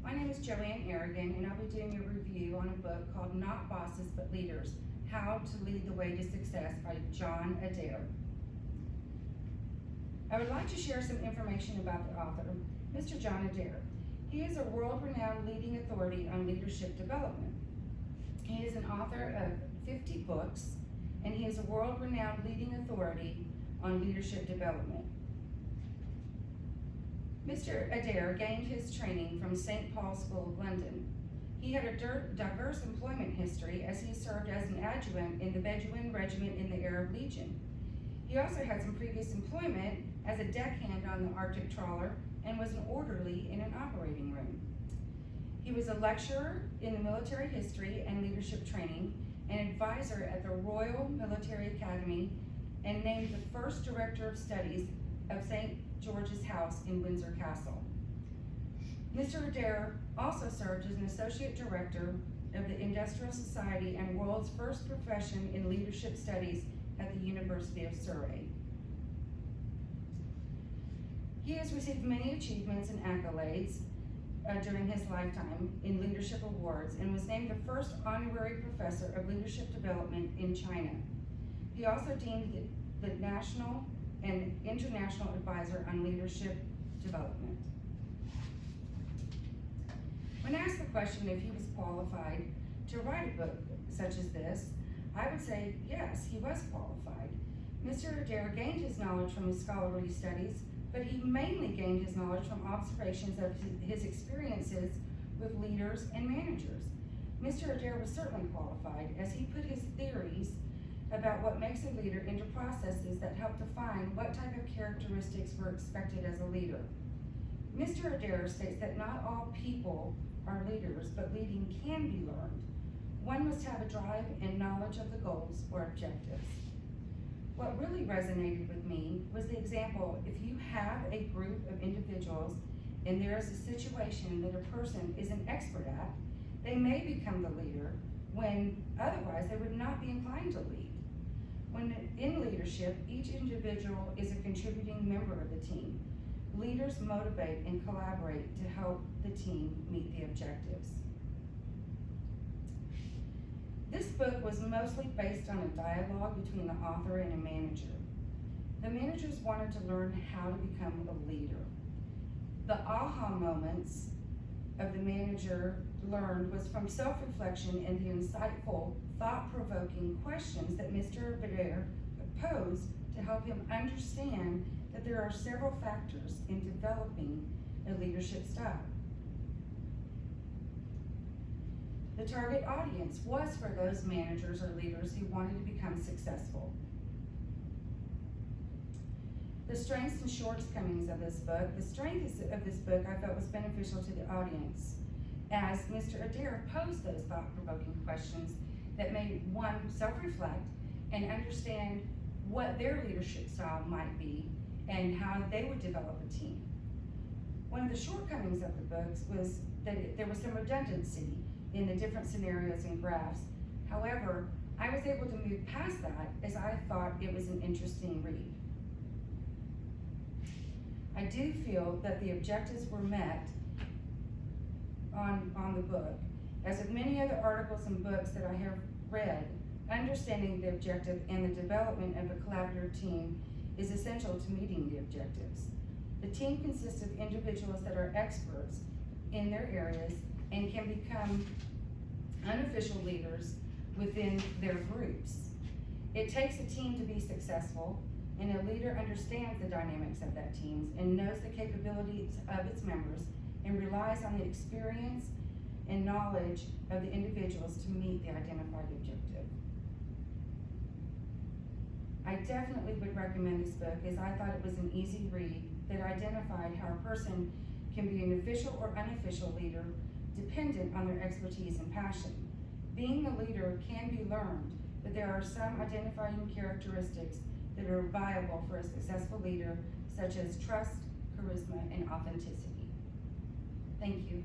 My name is Joanne Arreguin, and I'll be doing a review on a book called Not Bosses But Leaders: How to Lead the Way to Success by John Adair. I would like to share some information about the author, Mr. John Adair. He is a world-renowned leading authority on leadership development. He is an author of 50 books, and he is a world-renowned leading authority on leadership development. Mr. Adair gained his training from St. Paul's School of London. He had a diverse employment history as he served as an adjutant in the Bedouin Regiment in the Arab Legion. He also had some previous employment as a deckhand on the Arctic trawler and was an orderly in an operating room. He was a lecturer in the military history and leadership training, an advisor at the Royal Military Academy, and named the first director of studies of St. George's House in Windsor Castle. Mr. Adair also served as an associate director of the Industrial Society and world's first profession in leadership studies at the University of Surrey. He has received many achievements and accolades during his lifetime in leadership awards and was named the first honorary professor of leadership development in China. He also deemed the national and international advisor on leadership development. When asked the question if he was qualified to write a book such as this, I would say yes, he was qualified. Mr. Adair gained his knowledge from his scholarly studies, but he mainly gained his knowledge from observations of his experiences with leaders and managers. Mr. Adair was certainly qualified, as he put his theories about what makes a leader into processes that help define what type of characteristics were expected as a leader. Mr. Adair states that not all people are leaders, but leading can be learned. One must have a drive and knowledge of the goals or objectives. What really resonated with me was the example: if you have a group of individuals and there is a situation that a person is an expert at, they may become the leader when otherwise they would not be inclined to lead. When in leadership, each individual is a contributing member of the team. Leaders motivate and collaborate to help the team meet the objectives. This book was mostly based on a dialogue between the author and a manager. The managers wanted to learn how to become a leader. The aha moments of the manager learned was from self-reflection and the insightful, thought-provoking questions that Mr. Adair posed to help him understand that there are several factors in developing a leadership style. The target audience was for those managers or leaders who wanted to become successful. The strengths and shortcomings of this book. The strength of this book I felt was beneficial to the audience, as Mr. Adair posed those thought-provoking questions that made one self-reflect and understand what their leadership style might be and how they would develop a team. One of the shortcomings of the books was that there was some redundancy in the different scenarios and graphs. However, I was able to move past that as I thought it was an interesting read. I do feel that the objectives were met on the book. As with many other articles and books that I have read, understanding the objective and the development of a collaborative team is essential to meeting the objectives. The team consists of individuals that are experts in their areas and can become unofficial leaders within their groups. It takes a team to be successful, and a leader understands the dynamics of that team and knows the capabilities of its members and relies on the experience and knowledge of the individuals to meet the identified objective. I definitely would recommend this book, as I thought it was an easy read that identified how a person can be an official or unofficial leader dependent on their expertise and passion. Being a leader can be learned, but there are some identifying characteristics that are viable for a successful leader, such as trust, charisma, and authenticity. Thank you.